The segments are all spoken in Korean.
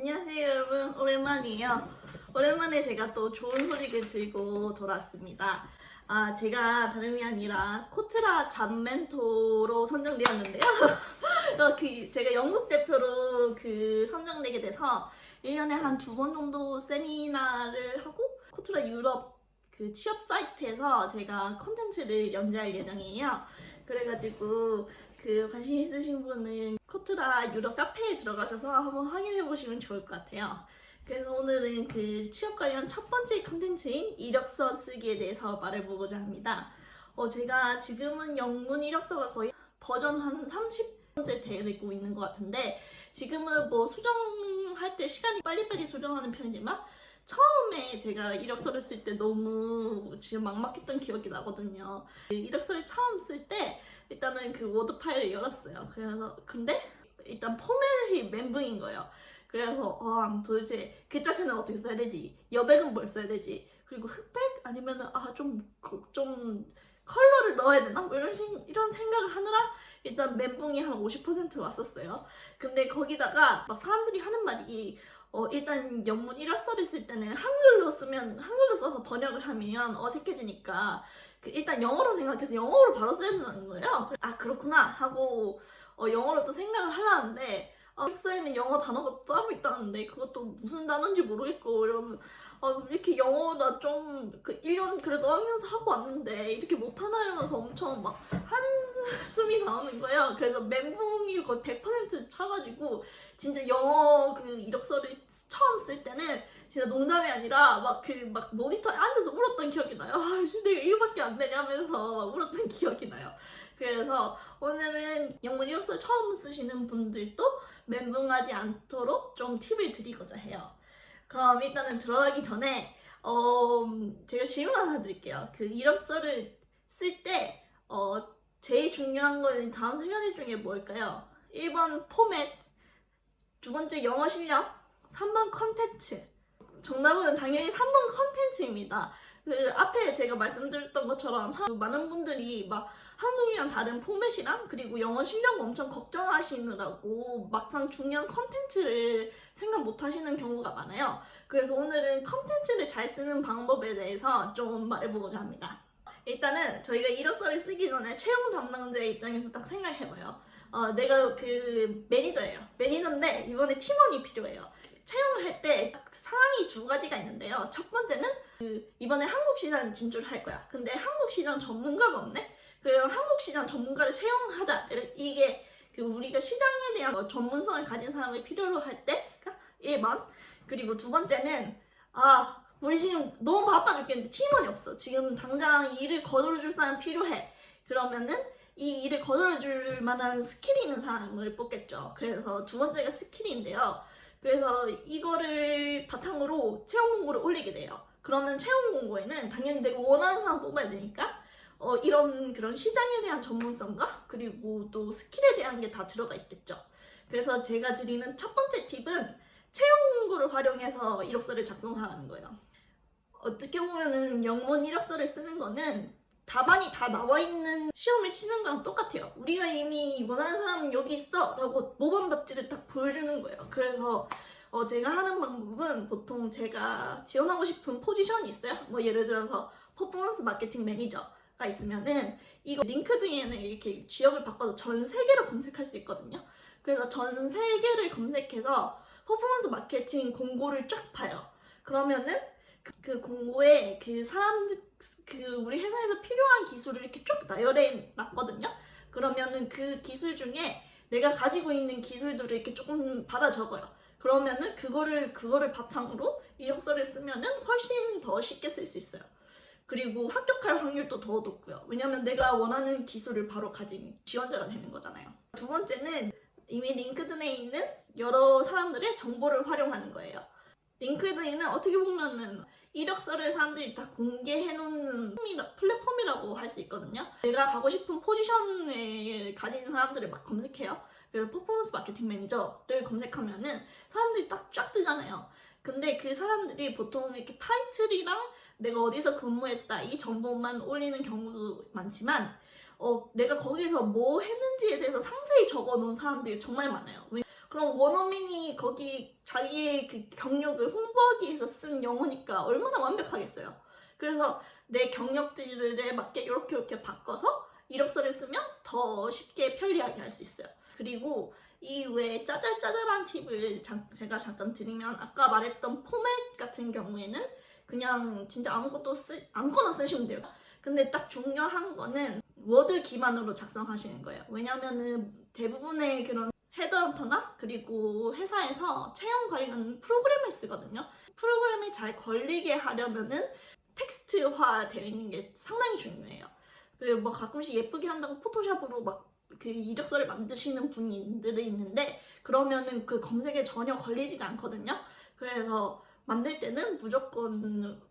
안녕하세요 여러분, 오랜만이에요. 오랜만에 제가 또 좋은 소식을 들고 돌아왔습니다. 제가 다름이 아니라 코트라 잡 멘토로 선정되었는데요. 제가 영국 대표로 선정되게 돼서 1년에 한 2번 정도 세미나를 하고 코트라 유럽 취업 사이트에서 제가 컨텐츠를 연재할 예정이에요. 그래가지고 관심 있으신 분은 코트라 유럽 카페에 들어가셔서 한번 확인해 보시면 좋을 것 같아요. 그래서 오늘은 취업 관련 첫 번째 컨텐츠인 이력서 쓰기에 대해서 말해보고자 합니다. 제가 지금은 영문 이력서가 거의 버전 한 30번째 되고 있는 것 같은데, 지금은 뭐 수정할 때 시간이 빨리빨리 수정하는 편이지만 처음에 제가 이력서를 쓸 때 너무 지금 막막했던 기억이 나거든요. 이력서를 처음 쓸 때 일단은 워드 파일을 열었어요. 근데 일단 포맷이 멘붕인 거예요. 그래서 도대체 글자체는 어떻게 써야 되지? 여백은 뭘 써야 되지? 그리고 흑백? 아니면은 좀 컬러를 넣어야 되나? 뭐 이런 생각을 하느라 일단 멘붕이 한 50% 왔었어요. 근데 거기다가 막 사람들이 하는 말이 일단 영문 이력서를 쓸 때는 한글로 써서 번역을 하면 어색해지니까 일단 영어로 생각해서 영어로 바로 써야 된다는 거예요. 그렇구나 하고 영어로 또 생각을 하려는데 이력서에는 영어 단어가 따로 있다는데 그것도 무슨 단어인지 모르겠고 이러면 이렇게 영어나 좀 1년 그래도 하면서 하고 왔는데 이렇게 못하나 이러면서 엄청 막 한숨이 나오는 거예요. 그래서 멘붕이 거의 100% 차가지고 진짜 영어 이력서를 처음 쓸 때는 진짜 농담이 아니라 막 모니터에 앉아서 울었던 기억이 나요. 내가 이거밖에 안 되냐면서 막 울었던 기억이 나요. 그래서 오늘은 영문 이력서 처음 쓰시는 분들도 멘붕하지 않도록 좀 팁을 드리고자 해요. 그럼 일단은 들어가기 전에 제가 질문 하나 드릴게요. 이력서를 쓸 때 제일 중요한 거는 다음 세 가지 중에 뭘까요? 1번 포맷, 두 번째 영어 실력, 3번 컨텐츠. 정답은 당연히 3번 컨텐츠입니다. 앞에 제가 말씀드렸던 것처럼 많은 분들이 막 한국이랑 다른 포맷이랑 그리고 영어 실력 엄청 걱정하시느라고 막상 중요한 컨텐츠를 생각 못 하시는 경우가 많아요. 그래서 오늘은 컨텐츠를 잘 쓰는 방법에 대해서 좀 말해보고자 합니다. 일단은 저희가 이력서를 쓰기 전에 채용 담당자의 입장에서 딱 생각해봐요. 내가 매니저예요. 매니저인데 이번에 팀원이 필요해요. 채용을 할 때 상황이 두 가지가 있는데요. 첫 번째는 이번에 한국 시장 진출할 거야. 근데 한국 시장 전문가가 없네? 그럼 한국 시장 전문가를 채용하자. 이게 우리가 시장에 대한 전문성을 가진 사람을 필요로 할 때가 1번. 그리고 두 번째는 우리 지금 너무 바빠 죽겠는데 팀원이 없어. 지금 당장 일을 거들어줄 사람 필요해. 그러면은 이 일을 거들어줄 만한 스킬이 있는 사람을 뽑겠죠. 그래서 두 번째가 스킬인데요. 그래서 이거를 바탕으로 채용 공고를 올리게 돼요. 그러면 채용 공고에는 당연히 내가 원하는 사람 뽑아야 되니까 이런 그런 시장에 대한 전문성과 그리고 또 스킬에 대한 게 다 들어가 있겠죠. 그래서 제가 드리는 첫 번째 팁은 채용 공고를 활용해서 이력서를 작성하는 거예요. 어떻게 보면은 영문 이력서를 쓰는 거는 답안이 다 나와 있는 시험을 치는 거랑 똑같아요. 우리가 이미 원하는 사람 여기 있어 라고 모범 답지를 딱 보여주는 거예요. 그래서 제가 하는 방법은 보통 제가 지원하고 싶은 포지션이 있어요. 뭐 예를 들어서 퍼포먼스 마케팅 매니저가 있으면은 이거 링크드인에 이렇게 지역을 바꿔서 전 세계로 검색할 수 있거든요. 그래서 전 세계를 검색해서 퍼포먼스 마케팅 공고를 쫙 봐요. 그러면은 그 공고에 우리 회사에서 필요한 기술을 이렇게 쭉 나열해 놨거든요. 그러면은 그 기술 중에 내가 가지고 있는 기술들을 이렇게 조금 받아 적어요. 그러면은 그거를 바탕으로 이력서를 쓰면은 훨씬 더 쉽게 쓸 수 있어요. 그리고 합격할 확률도 더 높고요. 왜냐면 내가 원하는 기술을 바로 가진 지원자가 되는 거잖아요. 두 번째는 이미 링크드인에 있는 여러 사람들의 정보를 활용하는 거예요. 링크드인은 어떻게 보면은 이력서를 사람들이 다 공개해놓는 플랫폼이라고 할 수 있거든요. 내가 가고 싶은 포지션을 가진 사람들을 막 검색해요. 그래서 퍼포먼스 마케팅 매니저를 검색하면은 사람들이 딱 쫙 뜨잖아요. 근데 그 사람들이 보통 이렇게 타이틀이랑 내가 어디서 근무했다 이 정보만 올리는 경우도 많지만 내가 거기서 뭐 했는지에 대해서 상세히 적어놓은 사람들이 정말 많아요. 그럼 원어민이 거기 자기의 그 경력을 홍보하기 위해서 쓴 영어니까 얼마나 완벽하겠어요. 그래서 내 경력들에 맞게 이렇게 바꿔서 이력서를 쓰면 더 쉽게 편리하게 할 수 있어요. 그리고 이 외에 짜잘짜잘한 팁을 제가 잠깐 드리면, 아까 말했던 포맷 같은 경우에는 그냥 진짜 아무거나 쓰시면 돼요. 근데 딱 중요한 거는 워드 기반으로 작성하시는 거예요. 왜냐면은 대부분의 그런 헤드헌터나 그리고 회사에서 채용 관련 프로그램을 쓰거든요. 프로그램이 잘 걸리게 하려면은 텍스트화 되어 있는 게 상당히 중요해요. 그리고 뭐 가끔씩 예쁘게 한다고 포토샵으로 막 그 이력서를 만드시는 분들이 있는데, 그러면은 그 검색에 전혀 걸리지가 않거든요. 그래서 만들 때는 무조건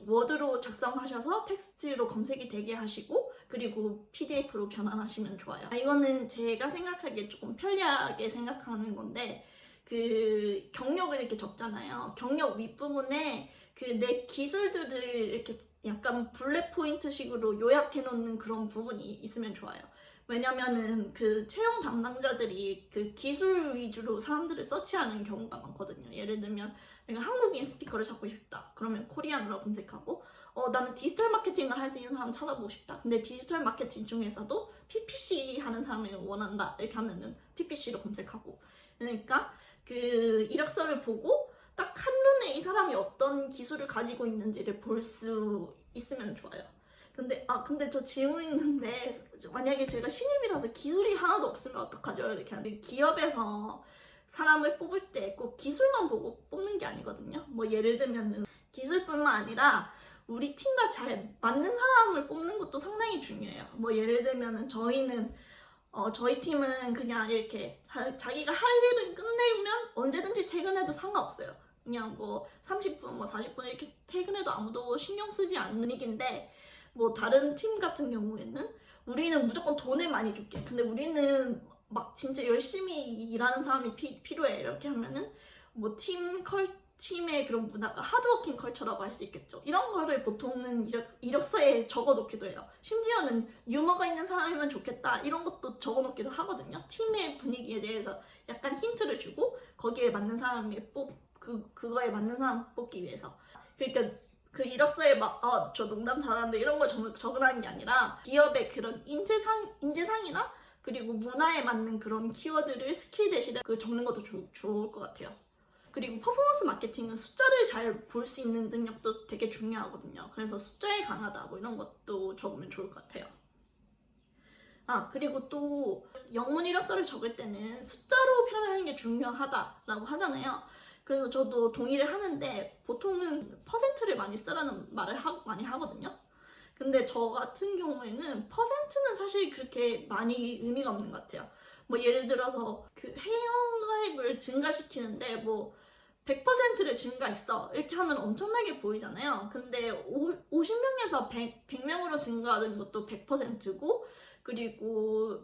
워드로 작성하셔서 텍스트로 검색이 되게 하시고, 그리고 PDF로 변환하시면 좋아요. 이거는 제가 생각하기에 조금 편리하게 생각하는 건데, 그 경력을 이렇게 적잖아요. 경력 윗부분에 그 내 기술들을 이렇게 약간 블랙 포인트 식으로 요약해 놓는 그런 부분이 있으면 좋아요. 왜냐면은 그 채용 담당자들이 그 기술 위주로 사람들을 서치하는 경우가 많거든요. 예를 들면 내가 한국인 스피커를 찾고 싶다. 그러면 코리안으로 검색하고, 나는 디지털 마케팅을 할 수 있는 사람 찾아보고 싶다. 근데 디지털 마케팅 중에서도 PPC 하는 사람을 원한다. 이렇게 하면은 PPC로 검색하고. 그러니까 그 이력서를 보고 딱 한눈에 이 사람이 어떤 기술을 가지고 있는지를 볼 수 있으면 좋아요. 근데 저 질문 있는데, 만약에 제가 신입이라서 기술이 하나도 없으면 어떡하죠? 이렇게 하는데, 기업에서 사람을 뽑을 때 꼭 기술만 보고 뽑는 게 아니거든요. 뭐 예를 들면 기술뿐만 아니라 우리 팀과 잘 맞는 사람을 뽑는 것도 상당히 중요해요. 뭐 예를 들면 저희 팀은 그냥 이렇게 자기가 할 일을 끝내면 언제든지 퇴근해도 상관없어요. 그냥 뭐 30분, 뭐 40분 이렇게 퇴근해도 아무도 신경 쓰지 않는 분위기인데, 뭐 다른 팀 같은 경우에는 우리는 무조건 돈을 많이 줄게. 근데 우리는 막 진짜 열심히 일하는 사람이 필요해. 이렇게 하면은 뭐 팀의 그런 문화가 하드워킹 컬처라고 할 수 있겠죠. 이런 거를 보통은 이력서에 적어놓기도 해요. 심지어는 유머가 있는 사람이면 좋겠다, 이런 것도 적어놓기도 하거든요. 팀의 분위기에 대해서 약간 힌트를 주고 거기에 맞는 사람을 그거에 맞는 사람 뽑기 위해서. 그러니까 그 이력서에 저 농담 잘하는데 이런 걸 적으라는 게 아니라, 기업의 그런 인재상이나 그리고 문화에 맞는 그런 키워드를 스킬 대신에 적는 것도 좋을 것 같아요. 그리고 퍼포먼스 마케팅은 숫자를 잘 볼 수 있는 능력도 되게 중요하거든요. 그래서 숫자에 강하다 뭐 이런 것도 적으면 좋을 것 같아요. 그리고 또 영문 이력서를 적을 때는 숫자로 표현하는 게 중요하다라고 하잖아요. 그래서 저도 동의를 하는데, 보통은 퍼센트를 많이 쓰라는 말을 많이 하거든요. 근데 저 같은 경우에는 퍼센트는 사실 그렇게 많이 의미가 없는 것 같아요. 뭐 예를 들어서 그 회원가액을 증가시키는데 뭐 100%를 증가했어 이렇게 하면 엄청나게 보이잖아요. 근데 50명에서 100명으로 증가하는 것도 100%고, 그리고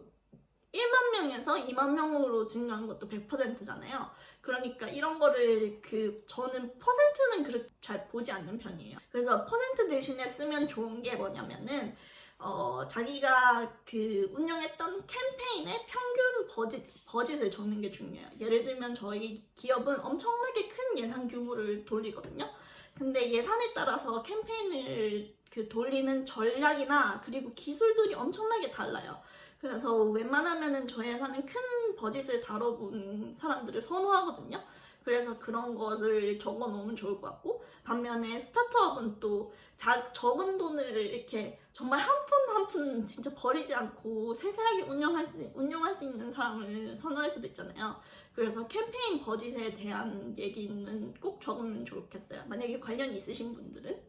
1만 명에서 2만 명으로 증가하는 것도 100%잖아요. 그러니까 이런 거를 저는 퍼센트는 그렇게 잘 보지 않는 편이에요. 그래서 퍼센트 대신에 쓰면 좋은 게 뭐냐면은 자기가 운영했던 캠페인의 평균 버짓을 적는 게 중요해요. 예를 들면 저희 기업은 엄청나게 큰 예산 규모를 돌리거든요. 근데 예산에 따라서 캠페인을 돌리는 전략이나 그리고 기술들이 엄청나게 달라요. 그래서 웬만하면은 저희 회사는 큰 버짓을 다뤄본 사람들을 선호하거든요. 그래서 그런 것을 적어 놓으면 좋을 것 같고, 반면에 스타트업은 또 적은 돈을 이렇게 정말 한 푼 한 푼 진짜 버리지 않고 세세하게 운영할 수 있는 사람을 선호할 수도 있잖아요. 그래서 캠페인 버짓에 대한 얘기는 꼭 적으면 좋겠어요. 만약에 관련이 있으신 분들은.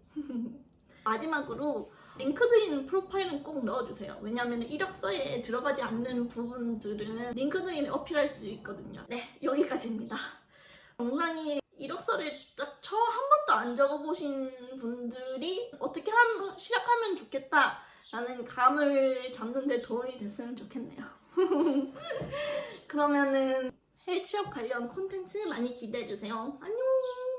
마지막으로 링크드인 프로파일은 꼭 넣어주세요. 왜냐하면 이력서에 들어가지 않는 부분들은 링크드인에 어필할 수 있거든요. 네, 여기까지입니다. 영상이 이력서를 딱 한 번도 안 적어보신 분들이 어떻게 시작하면 좋겠다라는 감을 잡는 데 도움이 됐으면 좋겠네요. 그러면은 해외 취업 관련 콘텐츠 많이 기대해주세요. 안녕!